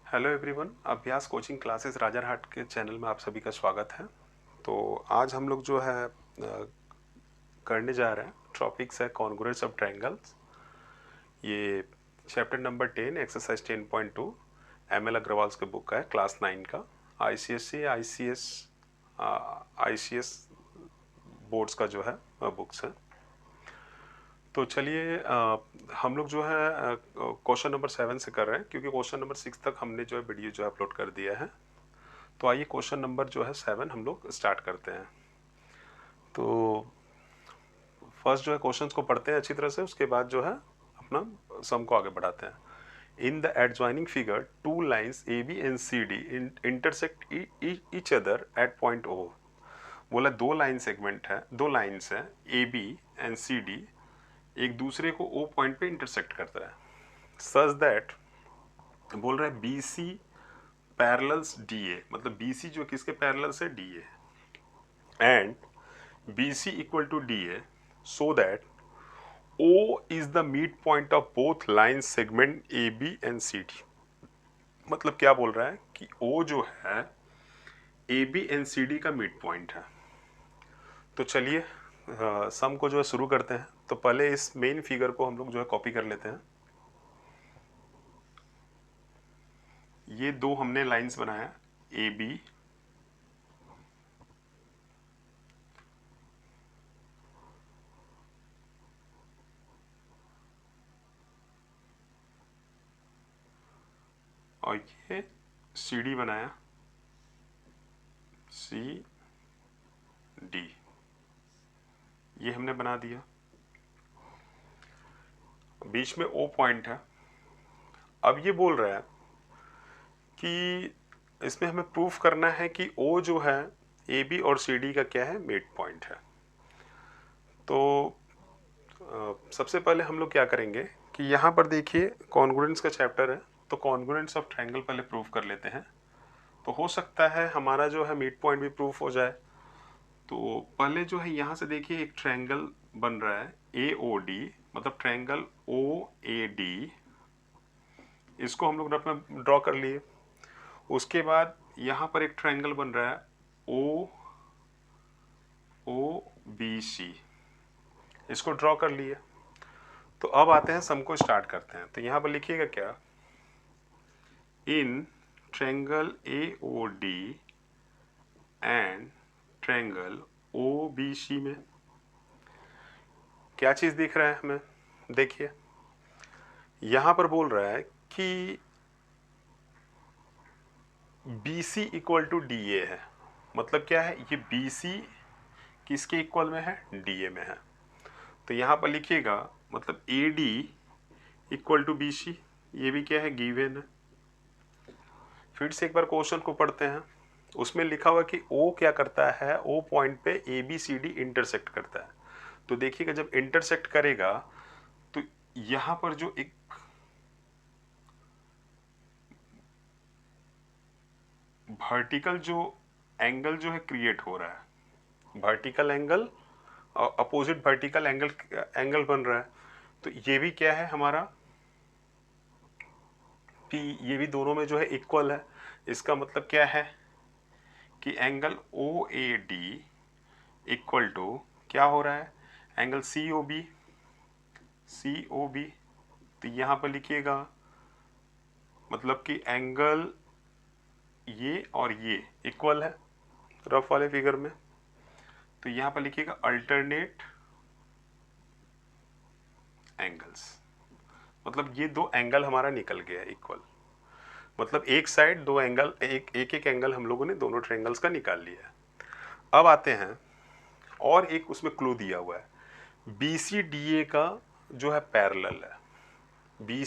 Hello everyone, अभ्यास coaching classes Rajarhat के channel में आप सभी का स्वागत है। तो आज हम लोग जो है करने जा रहे हैं, टॉपिक्स है कॉन्ग्रुएंस ऑफ ट्रायंगल्स। ये chapter number 10 exercise 10.2 M L Agarwal के बुक का है, क्लास 9 का। आईसीएससी आईसीएस बोर्ड्स का जो है बुक्स है। तो चलिए हम लोग जो है क्वेश्चन नंबर 7 से कर रहे हैं, क्योंकि क्वेश्चन नंबर 6 तक हमने जो है वीडियो जो है अपलोड कर दिया है। तो आइए क्वेश्चन नंबर जो है 7 हम लोग स्टार्ट करते हैं। तो फर्स्ट जो है क्वेश्चंस को पढ़ते हैं अच्छी तरह से, उसके बाद जो है अपना सम को आगे बढ़ाते हैं। In the adjoining figure two lines A B and C D intersect each other at point O. बोला दो लाइन सेगमेंट है, दो लाइन्स है A B and C D, एक दूसरे को ओ पॉइंट पे इंटरसेक्ट करता है। सच दैट बोल रहा है B C parallels D A, मतलब बी सी जो किसके पैरेलल्स है, D A, and BC equal to DA, so that O is the midpoint of both line segment AB and CD। मतलब क्या बोल रहा है कि O जो है AB and CD का मिड पॉइंट है। तो चलिए सम को जो है शुरू करते हैं। तो पहले इस मेन फिगर को हम लोग जो है कॉपी कर लेते हैं। ये दो हमने लाइंस बनाया AB और ये CD बनाया CD, ये हमने बना दिया। बीच में O पॉइंट है। अब ये बोल रहा है कि इसमें हमें प्रूफ करना है कि O जो है ए बी और सी डी का क्या है, मिड पॉइंट है। तो सबसे पहले हम लोग क्या करेंगे कि यहाँ पर देखिए कॉन्ग्रुएंस का चैप्टर है, तो कॉन्ग्रुएंस ऑफ ट्रायंगल पहले प्रूफ कर लेते हैं। तो हो सकता है हमारा जो है मिड पॉइंट भी प्रूफ हो जाए। तो पहले जो है यहाँ से देखिए एक ट्रायंगल बन रहा है ए ओ डी, मतलब ट्रायंगल ओ ए डी, इसको हम लोग रफ में ड्रॉ कर लिए। उसके बाद यहाँ पर एक ट्रायंगल बन रहा है ओ ओ बी सी, इसको ड्रॉ कर लिए। तो अब आते हैं सम को स्टार्ट करते हैं। तो यहाँ पर लिखिएगा क्या, in triangle A O D and triangle O B C में क्या चीज दिख रहा है हमें, देखिए यहाँ पर बोल रहा है कि B C equal to D A है। मतलब क्या है, ये बी सी किसके इक्वल में है, डी ए में है। तो यहाँ पर लिखिएगा मतलब A D equal to B C, ये भी क्या है, गिवन है। फिर से एक बार क्वेश्चन को पढ़ते हैं। उसमें लिखा हुआ कि O क्या करता है, O पॉइंट पे A B C D intersect करता है। तो देखिएगा जब इंटरसेक्ट करेगा तो यहां पर जो एक वर्टिकल जो एंगल जो है क्रिएट हो रहा है, वर्टिकल एंगल और अपोजिट वर्टिकल एंगल बन रहा है। तो ये भी क्या है हमारा P, ये भी दोनों में जो है इक्वल है। इसका मतलब क्या है कि angle O A D equal to क्या हो रहा है, angle C O B, C O B. तो यहाँ पर लिखिएगा मतलब कि एंगल ये और ये इक्वल है रफ वाले फिगर में। तो यहाँ पर लिखिएगा अल्टरनेट एंगल्स, मतलब ये दो एंगल हमारा निकल गया इक्वल। मतलब एक साइड दो एंगल, एक एंगल हम लोगों ने दोनों ट्रायंगल्स का निकाल लिया है। अब आते हैं और एक उसमें क्लू दिया हुआ है, बी सी डी ए का जो है पैरेलल है। बी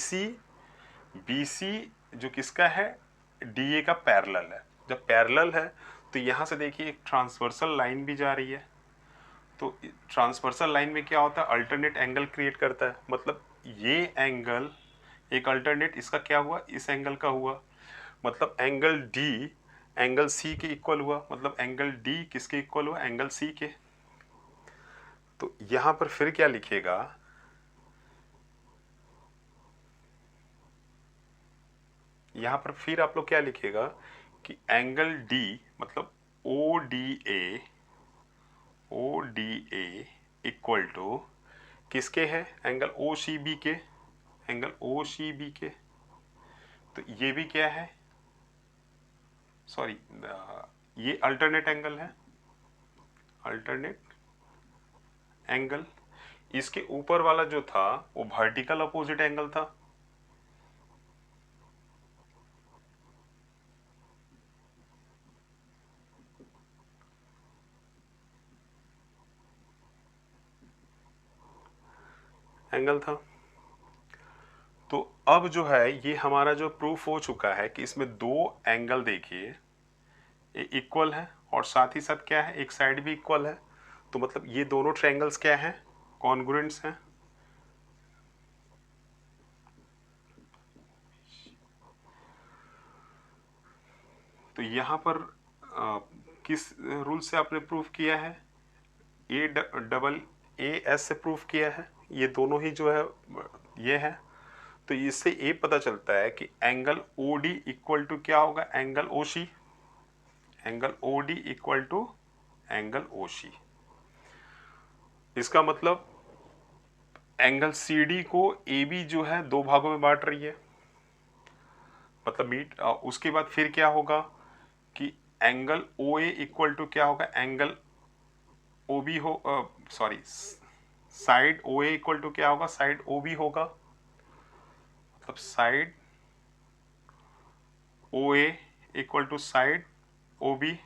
सी जो किसका है, डी ए का पैरेलल है। जब पैरेलल है तो यहाँ से देखिए एक ट्रांसवर्सल लाइन भी जा रही है। तो ट्रांसवर्सल लाइन में क्या होता है, अल्टरनेट एंगल क्रिएट करता है। मतलब ये एंगल एक अल्टरनेट इसका क्या हुआ, इस एंगल का हुआ। मतलब एंगल डी एंगल सी के इक्वल हुआ। मतलब एंगल डी किसके इक्वल हुआ, एंगल सी के। तो यहां पर फिर क्या लिखेगा, यहाँ पर फिर आप लोग क्या लिखिएगा कि एंगल डी मतलब O D A equal to किसके है, एंगल ओ सी बी के, एंगल ओ सी बी के। तो ये भी क्या है, सॉरी ये अल्टरनेट एंगल है, अल्टरनेट एंगल। इसके ऊपर वाला जो था वो वर्टिकल अपोजिट एंगल था। एंगल था। तो अब जो है ये हमारा जो प्रूफ हो चुका है कि इसमें दो एंगल देखिए ये इक्वल है और साथ ही साथ क्या है, एक साइड भी इक्वल है। तो मतलब ये दोनों ट्रायंगल्स क्या हैं, कॉन्ग्रुएंट्स हैं। तो यहाँ पर किस रूल से आपने प्रूफ किया है, ए डबल ए एस से प्रूफ किया है, ये दोनों ही जो है ये है। तो इससे ये पता चलता है कि angle O D equal to क्या होगा, angle O C, angle O D equal to angle O C. इसका मतलब एंगल सी डी को ए बी जो है दो भागों में बांट रही है, मतलब मीट। उसके बाद फिर क्या होगा कि angle O A equal to क्या होगा, एंगल ओ बी हो, sorry side O A equal to क्या होगा, साइड ओ बी होगा। मतलब side O A equal to side O B,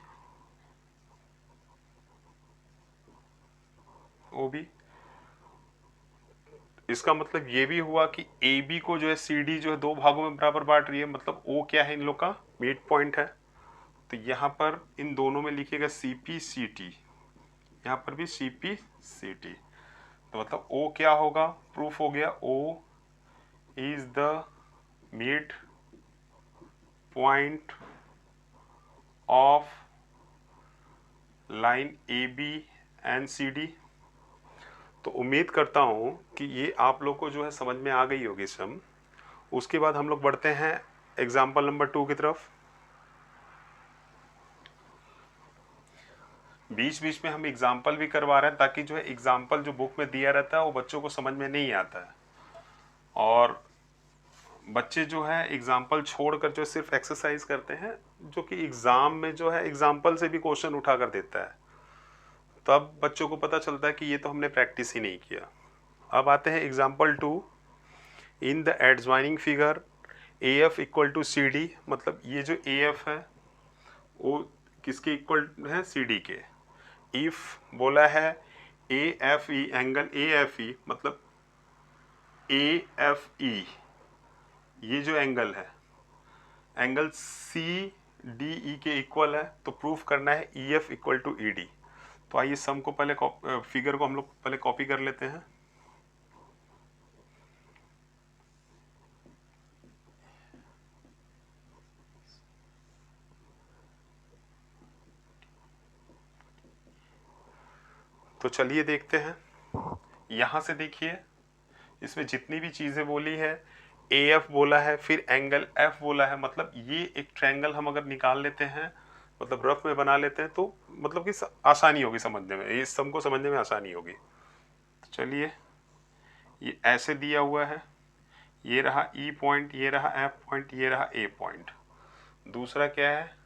O B. इसका मतलब ये भी हुआ कि ए बी को जो है सी डी जो है दो भागों में बराबर बांट रही है, मतलब ओ क्या है इन लोग का, मिड पॉइंट है। तो यहाँ पर इन दोनों में लिखिएगा सी पी सी टी, यहाँ पर भी सी पी सी टी। तो मतलब ओ क्या होगा, प्रूफ हो गया O is the mid point of line A B and C D. तो उम्मीद करता हूँ कि ये आप लोग को जो है समझ में आ गई होगी सम। उसके बाद हम लोग बढ़ते हैं एग्जाम्पल नंबर 2 की तरफ। बीच बीच में हम एग्जाम्पल भी करवा रहे हैं ताकि जो है एग्जाम्पल जो बुक में दिया रहता है वो बच्चों को समझ में नहीं आता है, और बच्चे जो है एग्जाम्पल छोड़कर जो सिर्फ एक्सरसाइज करते हैं, जो कि एग्जाम में जो है एग्जाम्पल से भी क्वेश्चन उठा कर देता है। तब बच्चों को पता चलता है कि ये तो हमने प्रैक्टिस ही नहीं किया। अब आते हैं example 2। In the adjoining figure A F equal to C D, मतलब ये जो ए एफ है वो किसके इक्वल है, सी डी के। इफ बोला है A F E, angle A F E मतलब ए एफ ई, ये जो एंगल है एंगल सी डी ई के इक्वल है, तो प्रूफ करना है E F equal to E D. तो आइए सम को पहले फिगर को हम लोग पहले कॉपी कर लेते हैं। तो चलिए देखते हैं। यहां से देखिए इसमें जितनी भी चीजें बोली है, ए एफ बोला है, फिर एंगल एफ बोला है, मतलब ये एक ट्रायंगल हम अगर निकाल लेते हैं, मतलब रफ में बना लेते हैं, तो मतलब कि आसानी होगी समझने में, इस सम को समझने में आसानी होगी। तो चलिए ये ऐसे दिया हुआ है, ये रहा ई पॉइंट, ये रहा एफ पॉइंट, ये रहा ए पॉइंट। दूसरा क्या है,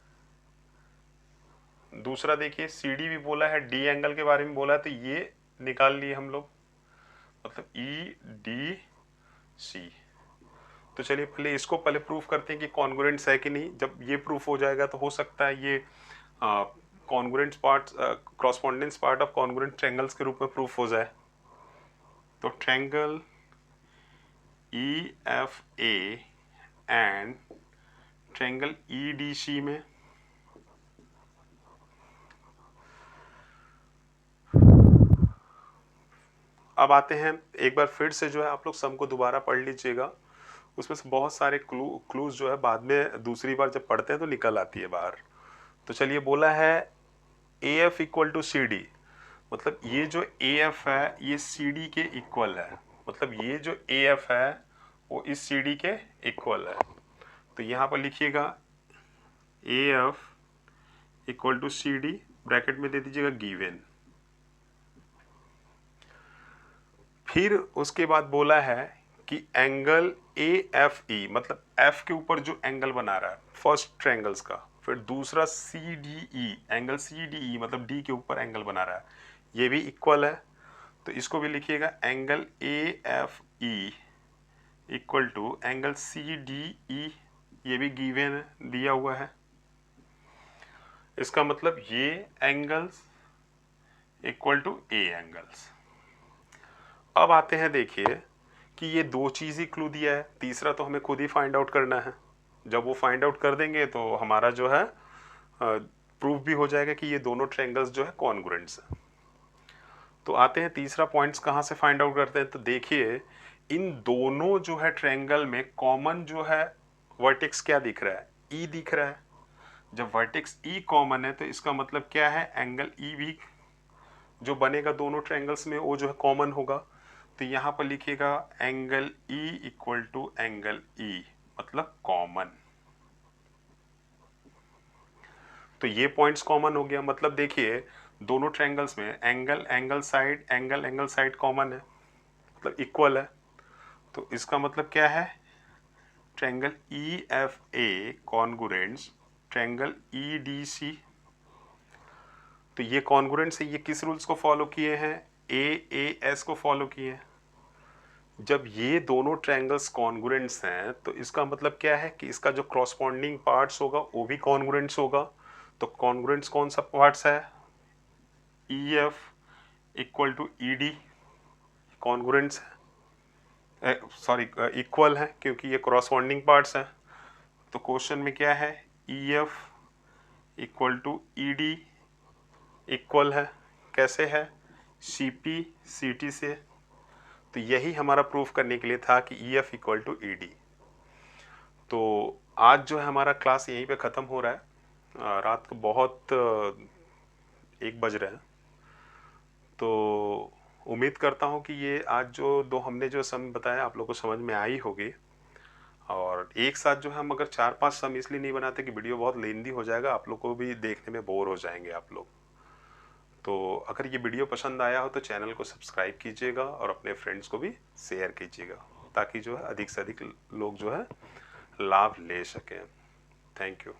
दूसरा देखिए सी डी भी बोला है, डी एंगल के बारे में बोला है, तो ये निकाल लिए हम लोग, मतलब ई डी सी। तो चलिए पहले इसको पहले प्रूफ करते हैं कि कॉन्ग्रुएंट्स है कि नहीं। जब ये प्रूफ हो जाएगा तो हो सकता है ये congruents part, correspondence part of congruent triangles के रूप में प्रूफ हो जाए। तो triangle E F A and triangle E D C में अब आते हैं, एक बार फिर से जो है आप लोग सम को दोबारा पढ़ लीजिएगा। उसमें से बहुत सारे क्लूज जो है बाद में दूसरी बार जब पढ़ते हैं तो निकल आती है बाहर। तो चलिए बोला है A F equal to C D, मतलब ये जो ए एफ है ये सी डी के इक्वल है, मतलब ये जो ए एफ है वो इस सी डी के इक्वल है। तो यहाँ पर लिखिएगा AF equal to CD, bracket में दे दीजिएगा गिवन। फिर उसके बाद बोला है कि एंगल AFE, मतलब F के ऊपर जो एंगल बना रहा है फर्स्ट ट्रायंगल्स का, फिर दूसरा CDE, एंगल CDE मतलब D के ऊपर एंगल बना रहा है, ये भी इक्वल है। तो इसको भी लिखिएगा angle AFE equal to angle CDE, ये भी गिवन है, दिया हुआ है। इसका मतलब ये angles equal to A angles. अब आते हैं, देखिए कि ये दो चीज़ ही क्लू दिया है, तीसरा तो हमें खुद ही फाइंड आउट करना है। जब वो फाइंड आउट कर देंगे तो हमारा जो है प्रूफ भी हो जाएगा कि ये दोनों ट्रायंगल्स जो है कॉन्ग्रुएंट्स हैं। तो आते हैं तीसरा पॉइंट्स कहाँ से फाइंड आउट करते हैं। तो देखिए इन दोनों जो है ट्रायंगल में कॉमन जो है वर्टेक्स क्या दिख रहा है, ई दिख रहा है। जब वर्टेक्स ई कॉमन है तो इसका मतलब क्या है, एंगल ई भी जो बनेगा दोनों ट्रायंगल्स में वो जो है कॉमन होगा। तो यहाँ पर लिखिएगा angle E equal to angle E, मतलब कॉमन। तो ये पॉइंट्स कॉमन हो गया, मतलब देखिए दोनों ट्रायंगल्स में एंगल एंगल साइड कॉमन है, मतलब इक्वल है। तो इसका मतलब क्या है, triangle EFA congruents triangle EDC। तो ये कॉन्ग्रुएंट्स है, ये किस रूल्स को फॉलो किए हैं, AAS को फॉलो किए हैं। जब ये दोनों ट्रायंगल्स कॉन्ग्रुएंट्स हैं तो इसका मतलब क्या है कि इसका जो कॉरस्पॉन्डिंग पार्ट्स होगा वो भी कॉन्ग्रुएंट्स होगा। तो कॉन्ग्रुएंट्स कौन सा पार्ट्स है, EF equal to ED, congruents है, सॉरी इक्वल है क्योंकि ये कॉरस्पॉन्डिंग पार्ट्स हैं। तो क्वेश्चन में क्या है, EF equal to ED equal है, कैसे है, CP CT से। तो यही हमारा प्रूफ करने के लिए था कि EF इक्वल टू ED। तो आज जो है हमारा क्लास यहीं पे ख़त्म हो रहा है। रात को बहुत 1 बज रहे हैं। तो उम्मीद करता हूँ कि ये आज जो दो हमने जो सम बताया आप लोग को समझ में आई होगी। और एक साथ जो है हम अगर 4-5 सम इसलिए नहीं बनाते कि वीडियो बहुत लेंदी हो जाएगा, आप लोग को भी देखने में बोर हो जाएंगे आप लोग। तो अगर ये वीडियो पसंद आया हो तो चैनल को सब्सक्राइब कीजिएगा और अपने फ्रेंड्स को भी शेयर कीजिएगा, ताकि जो है अधिक से अधिक लोग जो है लाभ ले सकें। Thank you.